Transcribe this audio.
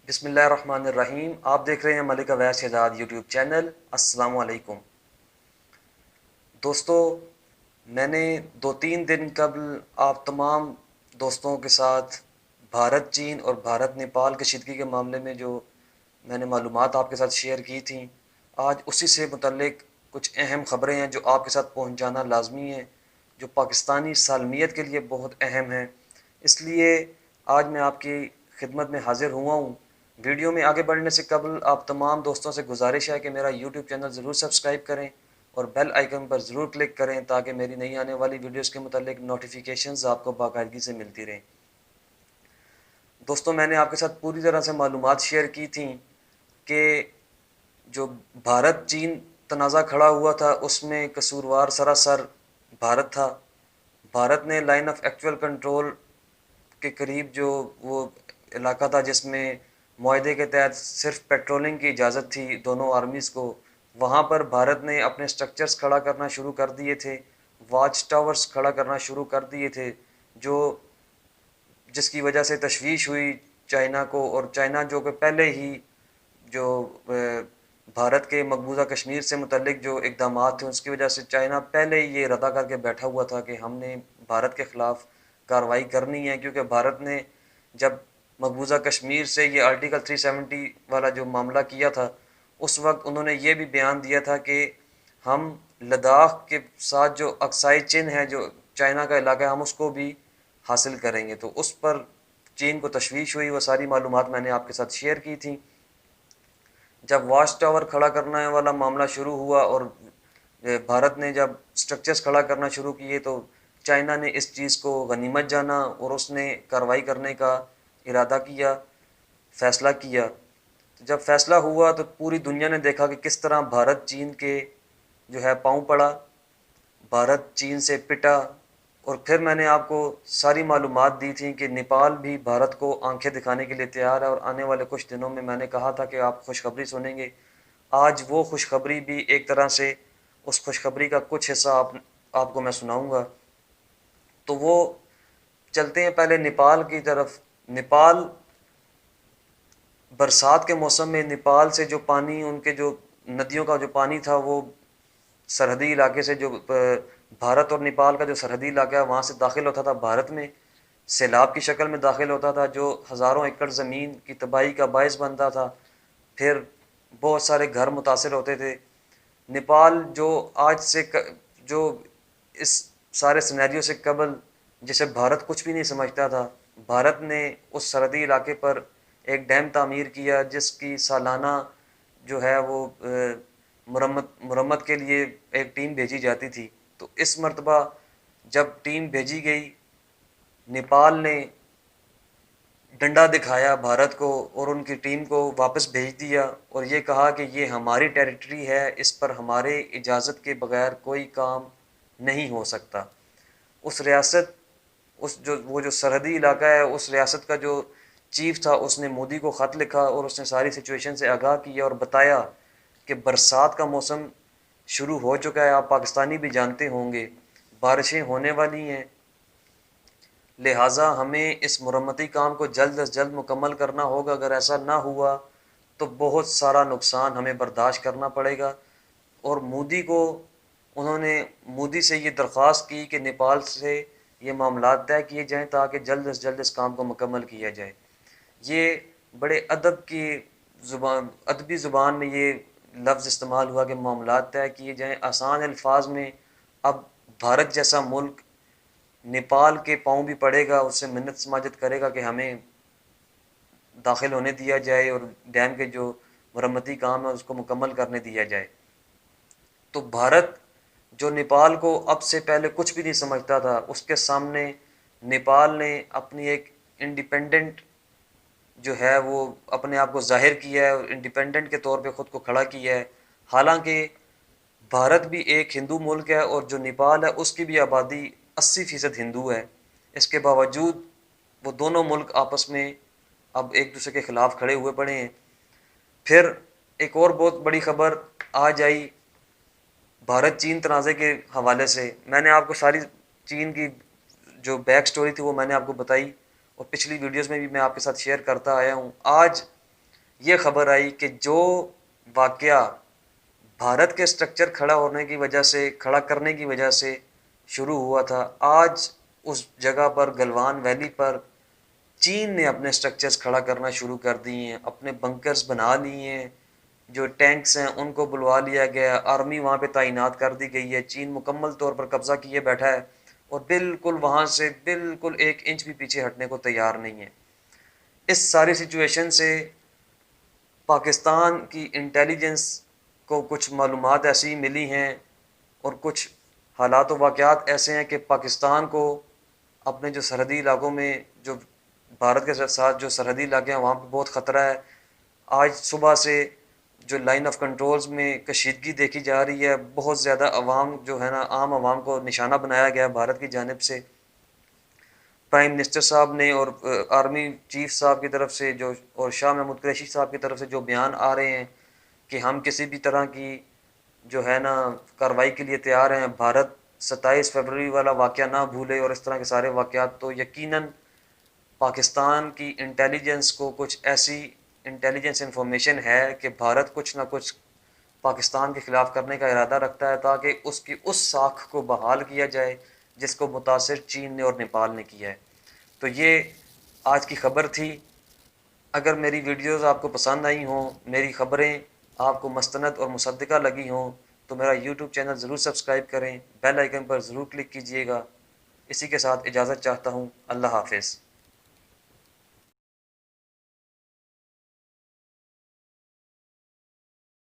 बिस्मिल्लाहिर्रहमानिर्रहीम। आप देख रहे हैं मलिक अवैस शहजाद यूट्यूब चैनल। अस्सलाम वालेकुम दोस्तों, मैंने 2-3 दिन कबल आप तमाम दोस्तों के साथ भारत चीन और भारत नेपाल कशीदगी के मामले में जो मैंने मालूमात आपके साथ शेयर की थी, आज उसी से मुतल्लिक कुछ अहम ख़बरें हैं जो आपके साथ पहुंचाना लाजमी है, जो पाकिस्तानी सालमियत के लिए बहुत अहम है। इसलिए आज मैं आपकी खिदमत में हाज़िर हुआ हूँ। वीडियो में आगे बढ़ने से कबल आप तमाम दोस्तों से गुजारिश है कि मेरा यूट्यूब चैनल ज़रूर सब्सक्राइब करें और बेल आइकन पर ज़रूर क्लिक करें ताकि मेरी नई आने वाली वीडियोस के मुतालिक नोटिफिकेशंस आपको बाकायदगी से मिलती रहें। दोस्तों, मैंने आपके साथ पूरी तरह से मालूमात शेयर की थी कि जो भारत चीन तनाज़ा खड़ा हुआ था उसमें कसूरवार सरासर भारत था। भारत ने लाइन ऑफ एक्चुअल कंट्रोल के करीब जो वो इलाका था जिसमें मुआहदे के तहत सिर्फ पेट्रोलिंग की इजाज़त थी दोनों आर्मीज़ को, वहाँ पर भारत ने अपने स्ट्रक्चर्स खड़ा करना शुरू कर दिए थे, वाच टावर्स खड़ा करना शुरू कर दिए थे, जो जिसकी वजह से तशवीश हुई चाइना को। और चाइना जो कि पहले ही जो भारत के मकबूजा कश्मीर से मुतल्लिक जो इक़दामात थे उसकी वजह से चाइना पहले ही ये इरादा करके बैठा हुआ था कि हमने भारत के ख़िलाफ़ कार्रवाई करनी है, क्योंकि भारत ने जब मकबूजा कश्मीर से ये आर्टिकल 370 वाला जो मामला किया था, उस वक्त उन्होंने ये भी बयान दिया था कि हम लद्दाख के साथ जो अक्साई चिन है, जो चाइना का इलाका है, हम उसको भी हासिल करेंगे। तो उस पर चीन को तशवीश हुई। वो सारी मालूमात मैंने आपके साथ शेयर की थी। जब वाच टावर खड़ा करने वाला मामला शुरू हुआ और भारत ने जब स्ट्रक्चर्स खड़ा करना शुरू किए, तो चाइना ने इस चीज़ को गनीमत जाना और उसने कार्रवाई करने का इरादा किया, फ़ैसला किया। तो जब फ़ैसला हुआ तो पूरी दुनिया ने देखा कि किस तरह भारत चीन के जो है पाँव पड़ा, भारत चीन से पिटा। और फिर मैंने आपको सारी मालूमात दी थी कि नेपाल भी भारत को आंखें दिखाने के लिए तैयार है और आने वाले कुछ दिनों में मैंने कहा था कि आप खुशखबरी सुनेंगे। आज वो खुशखबरी भी एक तरह से उस खुशखबरी का कुछ हिस्सा आपको मैं सुनाऊंगा। तो वो चलते हैं पहले नेपाल की तरफ। नेपाल बरसात के मौसम में नेपाल से जो पानी, उनके जो नदियों का जो पानी था, वो सरहदी इलाके से जो भारत और नेपाल का जो सरहदी इलाका है वहाँ से दाखिल होता था भारत में, सैलाब की शक्ल में दाखिल होता था जो हज़ारों एकड़ ज़मीन की तबाही का बायस बनता था। फिर बहुत सारे घर मुतासर होते थे। नेपाल जो आज से जो इस सारे सिनेरियो से कबल जिसे भारत कुछ भी नहीं समझता था, भारत ने उस सरहदी इलाके पर एक डैम तामीर किया जिसकी सालाना जो है वो मुरम्मत के लिए एक टीम भेजी जाती थी। तो इस मरतबा जब टीम भेजी गई, नेपाल ने डंडा दिखाया भारत को और उनकी टीम को वापस भेज दिया और ये कहा कि ये हमारी टेरिटरी है, इस पर हमारे इजाज़त के बगैर कोई काम नहीं हो सकता। उस रियासत उस जो वो जो सरहदी इलाका है, उस रियासत का जो चीफ था उसने मोदी को ख़त लिखा और उसने सारी सिचुएशन से आगाह किया और बताया कि बरसात का मौसम शुरू हो चुका है। आप पाकिस्तानी भी जानते होंगे, बारिशें होने वाली हैं, लिहाजा हमें इस मुरम्मती काम को जल्द अज जल्द मुकम्मल करना होगा। अगर ऐसा ना हुआ तो बहुत सारा नुकसान हमें बर्दाश्त करना पड़ेगा। और मोदी से ये दरख्वास्त की कि नेपाल से ये मामला तय किए जाएँ ताकि जल्द अज जल्द इस काम को मुकम्मल किया जाए। ये बड़े अदबी ज़ुबान में ये लफ्ज़ इस्तेमाल हुआ कि मामला तय किए जाएँ। आसान अल्फाज में अब भारत जैसा मुल्क नेपाल के पाँव भी पड़ेगा, उससे मिन्नत समाजत करेगा कि हमें दाखिल होने दिया जाए और डैम के जो मरम्मती काम है उसको मुकम्मल करने दिया जाए। तो भारत जो नेपाल को अब से पहले कुछ भी नहीं समझता था, उसके सामने नेपाल ने अपनी एक इंडिपेंडेंट जो है वो अपने आप को ज़ाहिर किया है और इंडिपेंडेंट के तौर पे ख़ुद को खड़ा किया है। हालांकि भारत भी एक हिंदू मुल्क है और जो नेपाल है उसकी भी आबादी 80% हिंदू है। इसके बावजूद वो दोनों मुल्क आपस में अब एक दूसरे के ख़िलाफ़ खड़े हुए पड़े हैं। फिर एक और बहुत बड़ी ख़बर आज आई भारत चीन तनाज़े के हवाले से। मैंने आपको सारी चीन की जो बैक स्टोरी थी वो मैंने आपको बताई और पिछली वीडियोस में भी मैं आपके साथ शेयर करता आया हूँ। आज ये खबर आई कि जो वाक़या भारत के स्ट्रक्चर खड़ा करने की वजह से शुरू हुआ था, आज उस जगह पर गलवान वैली पर चीन ने अपने स्ट्रक्चर्स खड़ा करना शुरू कर दिए हैं, अपने बंकर्स बना लिए हैं, जो टैंक्स हैं उनको बुलवा लिया गया, आर्मी वहाँ पे तैनात कर दी गई है, चीन मुकम्मल तौर पर कब्ज़ा किए बैठा है और बिल्कुल वहाँ से बिल्कुल 1 इंच भी पीछे हटने को तैयार नहीं है। इस सारी सिचुएशन से पाकिस्तान की इंटेलिजेंस को कुछ मालूमात ऐसी मिली हैं और कुछ हालात व वाक़यात ऐसे हैं कि पाकिस्तान को अपने जो सरहदी इलाकों में, जो भारत के साथ जो सरहदी इलाके हैं, वहाँ पे बहुत ख़तरा है। आज सुबह से जो लाइन ऑफ कंट्रोल्स में कशीदगी देखी जा रही है, बहुत ज़्यादा अवाम जो है ना, आम आवाम को निशाना बनाया गया है भारत की जानिब से। प्राइम मिनिस्टर साहब ने और आर्मी चीफ साहब की तरफ से जो, और शाह महमूद कुरैशी साहब की तरफ से जो बयान आ रहे हैं कि हम किसी भी तरह की जो है ना कार्रवाई के लिए तैयार हैं, भारत 27 फरवरी वाला वाक़या ना भूले और इस तरह के सारे वाक़यात, तो यकीनन पाकिस्तान की इंटेलिजेंस को कुछ ऐसी इंटेलिजेंस इंफॉर्मेशन है कि भारत कुछ ना कुछ पाकिस्तान के ख़िलाफ़ करने का इरादा रखता है, ताकि उसकी उस साख को बहाल किया जाए जिसको मुतासिर चीन ने और नेपाल ने किया है। तो ये आज की ख़बर थी। अगर मेरी वीडियोज़ आपको पसंद आई हों, मेरी ख़बरें आपको मस्तनद और मुसद्दिक़ा लगी हों, तो मेरा यूट्यूब चैनल ज़रूर सब्सक्राइब करें, बेल आइकन पर ज़रूर क्लिक कीजिएगा। इसी के साथ इजाज़त चाहता हूँ। अल्लाह हाफ़िज़।